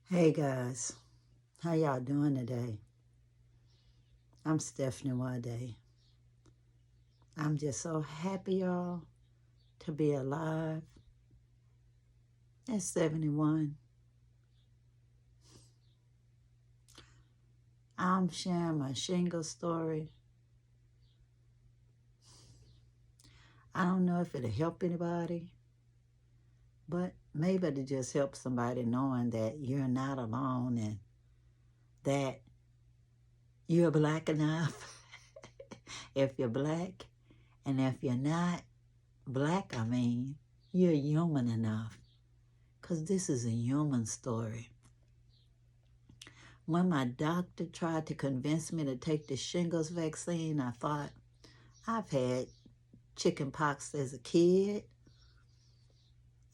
Hey guys, how y'all doing today? I'm Stephanie Wade. I'm just so happy, y'all, to be alive at 71. I'm sharing my Shingles story. I don't know if it'll help anybody, but maybe it'll just help somebody knowing that you're not alone and that you're black enough if you're black. And if you're not black, you're human enough. Because this is a human story. When my doctor tried to convince me to take the shingles vaccine, I thought, I've had chicken pox as a kid,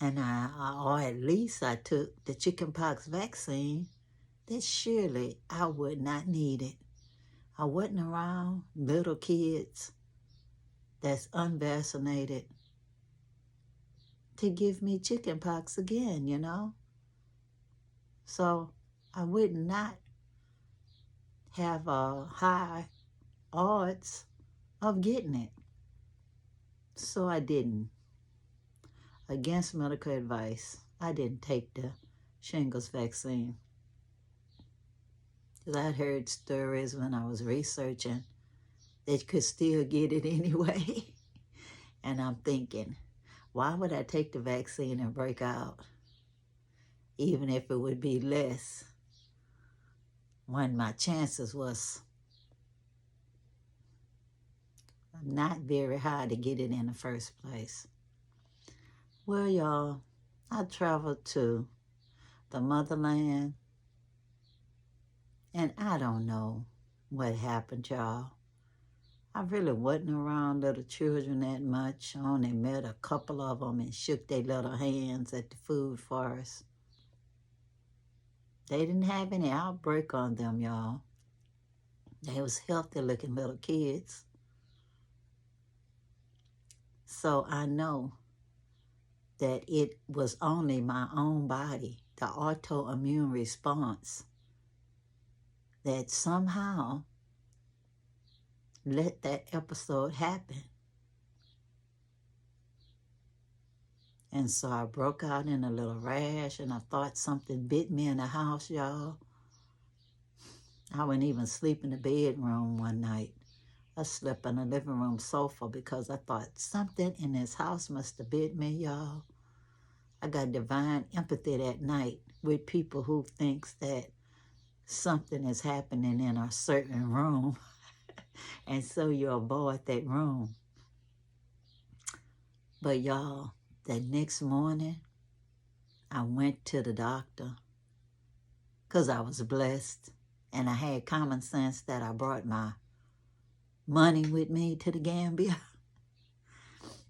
and or at least I took the chicken pox vaccine, that surely I would not need it. I wasn't around little kids that's unvaccinated to give me chicken pox again. So I would not have a high odds of getting it. So I didn't. Against medical advice, I didn't take the shingles vaccine. Because I'd heard stories when I was researching that you could still get it anyway. And I'm thinking, why would I take the vaccine and break out? Even if it would be less, when my chances was not very high to get it in the first place. Well, y'all, I traveled to the motherland, and I don't know what happened, y'all. I really wasn't around little children that much. I only met a couple of them and shook their little hands at the food forest. They didn't have any outbreak on them, y'all. They was healthy looking little kids. So I know that it was only my own body, the autoimmune response, that somehow let that episode happen. And so I broke out in a little rash, and I thought something bit me in the house, y'all. I wouldn't even sleep in the bedroom one night. I slept on the living room sofa because I thought something in this house must have bit me, y'all. I got divine empathy that night with people who thinks that something is happening in a certain room, and so you avoid that room. But y'all, that next morning, I went to the doctor because I was blessed and I had common sense that I brought my money with me to the Gambia,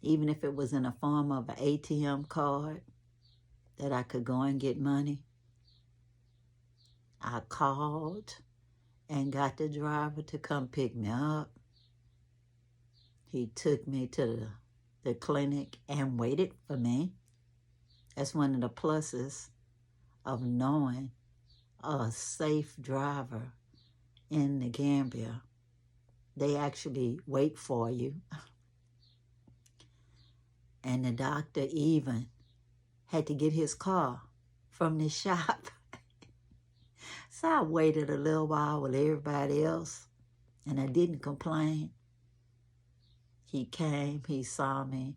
even if it was in the form of an ATM card that I could go and get money. I called and got the driver to come pick me up. He took me to the clinic and waited for me. That's one of the pluses of knowing a safe driver in the Gambia. They actually wait for you. And the doctor even had to get his car from the shop. So I waited a little while with everybody else, and I didn't complain. He came, he saw me,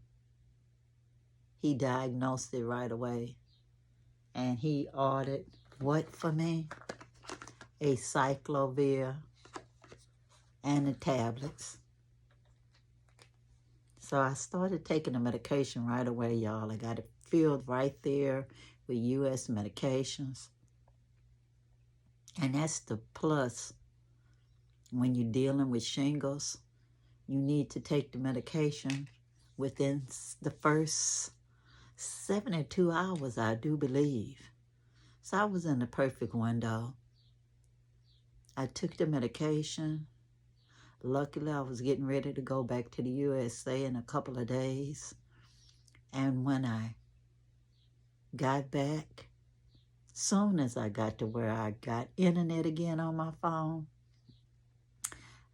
he diagnosed it right away, and he ordered what for me? A cyclovir and the tablets. So I started taking the medication right away, y'all. I got it filled right there with U.S. medications. And that's the plus. When you're dealing with shingles, you need to take the medication within the first 72 hours, I do believe. So I was in the perfect window. I took the medication. Luckily, I was getting ready to go back to the USA in a couple of days. And when I got back, Soon as I got to where I got internet again on my phone,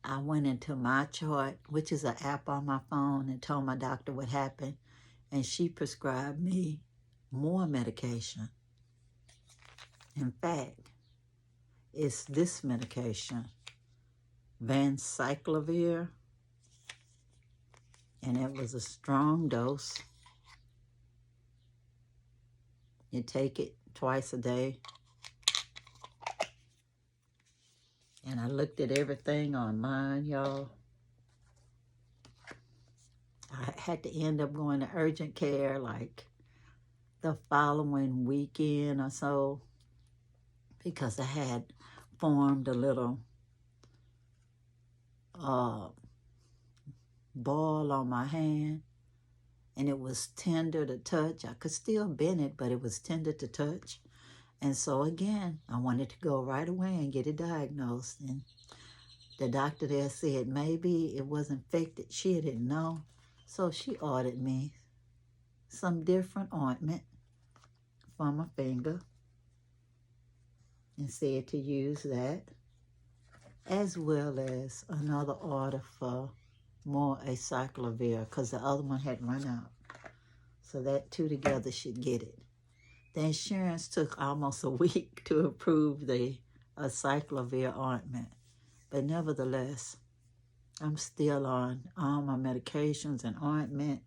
I went into my chart, which is an app on my phone, and told my doctor what happened, and she prescribed me more medication. In fact, it's this medication, Vancyclovir, and it was a strong dose. You take it twice a day. And I looked at everything online, y'all. I had to end up going to urgent care like the following weekend or so because I had formed a little ball on my hand, and it was tender to touch. I could still bend it, but it was tender to touch. And so again, I wanted to go right away and get it diagnosed. And the doctor there said maybe it was infected. She didn't know. So she ordered me some different ointment for my finger and said to use that, as well as another order for more acyclovir because the other one had run out. So that two together should get it. The insurance took almost a week to approve the acyclovir ointment. But nevertheless, I'm still on all my medications and ointment.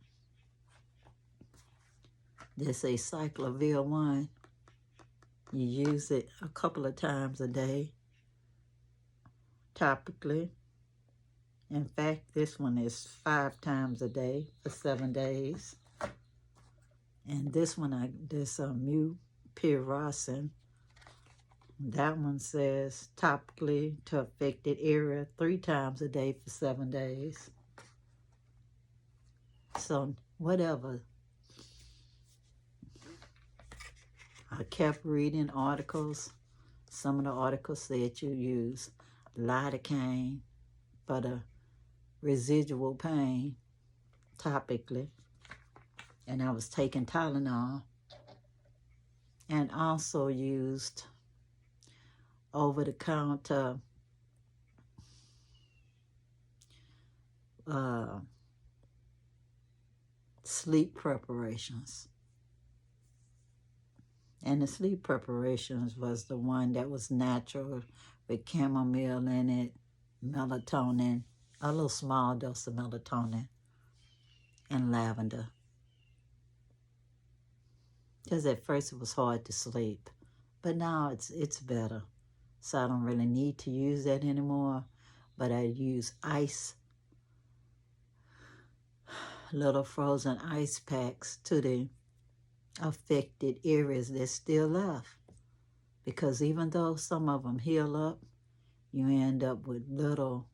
This acyclovir one, you use it a couple of times a day, topically. In fact, this one is 5 times a day for 7 days. And this one, this mupirocin, that one says topically to affected area 3 times a day for 7 days. So whatever. I kept reading articles. Some of the articles said you use lidocaine for the residual pain topically. And I was taking Tylenol and also used over-the-counter sleep preparations. And the sleep preparations was the one that was natural with chamomile in it, melatonin, a little small dose of melatonin, and lavender. Because at first it was hard to sleep, but now it's better. So I don't really need to use that anymore, but I use ice, little frozen ice packs to the affected areas that's still left. Because even though some of them heal up, you end up with little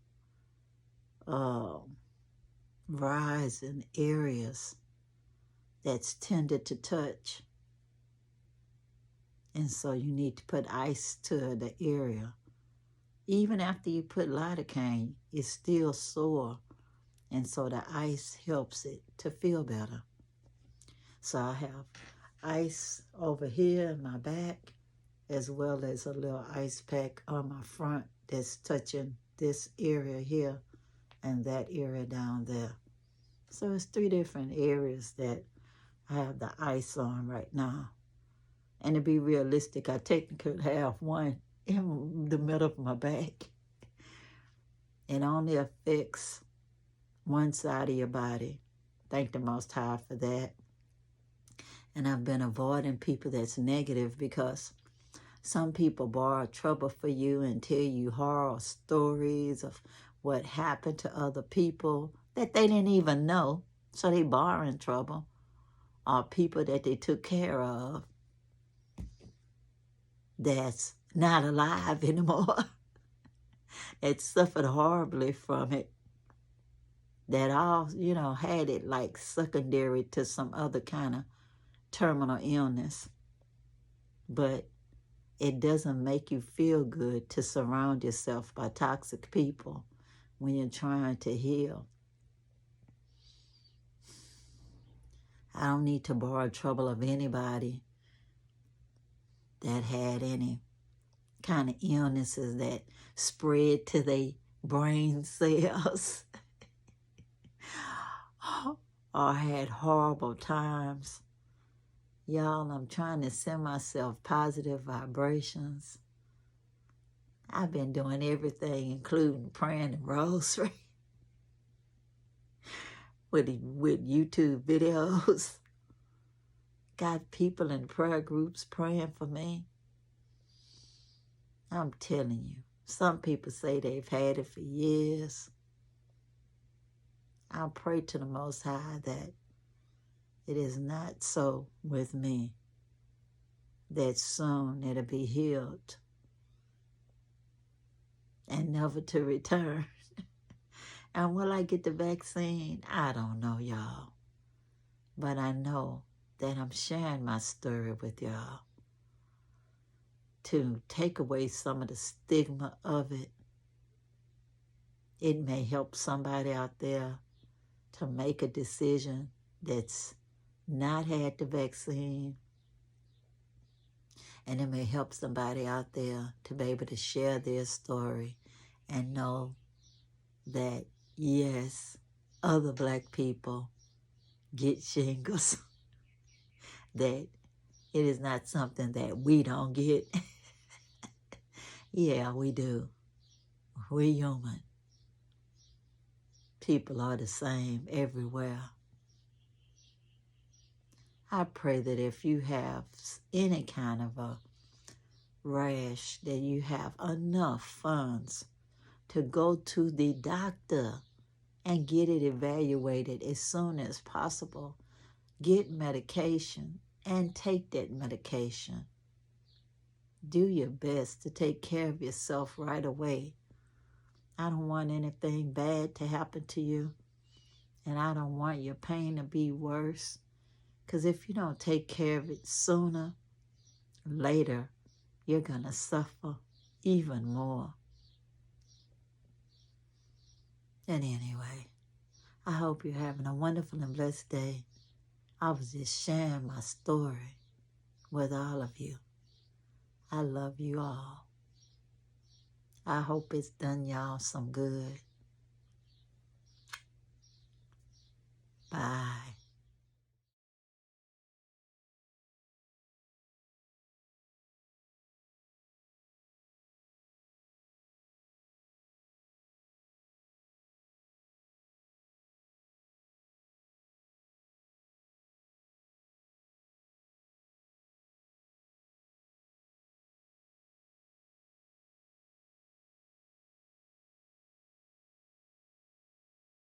rising areas that's tended to touch. And so you need to put ice to the area. Even after you put lidocaine, it's still sore. And so the ice helps it to feel better. So I have ice over here in my back, as well as a little ice pack on my front that's touching this area here and that area down there. So it's 3 different areas that I have the ice on right now. And to be realistic, I technically have one in the middle of my back. It only affects one side of your body. Thank the Most High for that. And I've been avoiding people that's negative because some people borrow trouble for you and tell you horror stories of what happened to other people that they didn't even know. So they borrowing trouble. Or people that they took care of that's not alive anymore. That suffered horribly from it. That all, had it like secondary to some other kind of terminal illness. But it doesn't make you feel good to surround yourself by toxic people when you're trying to heal. I don't need to borrow trouble of anybody that had any kind of illnesses that spread to their brain cells or had horrible times. Y'all, I'm trying to send myself positive vibrations. I've been doing everything, including praying the rosary with YouTube videos. Got people in prayer groups praying for me. I'm telling you, some people say they've had it for years. I pray to the Most High that it is not so with me, that soon it'll be healed and never to return. And will I get the vaccine? I don't know, y'all. But I know that I'm sharing my story with y'all to take away some of the stigma of it. It may help somebody out there to make a decision that's not had the vaccine. And it may help somebody out there to be able to share their story and know that, yes, other Black people get shingles. That it is not something that we don't get. Yeah, we do. We're human. People are the same everywhere. I pray that if you have any kind of a rash, that you have enough funds to go to the doctor and get it evaluated as soon as possible. Get medication and take that medication. Do your best to take care of yourself right away. I don't want anything bad to happen to you, and I don't want your pain to be worse. Because if you don't take care of it sooner, later, you're going to suffer even more. And anyway, I hope you're having a wonderful and blessed day. I was just sharing my story with all of you. I love you all. I hope it's done y'all some good. Bye.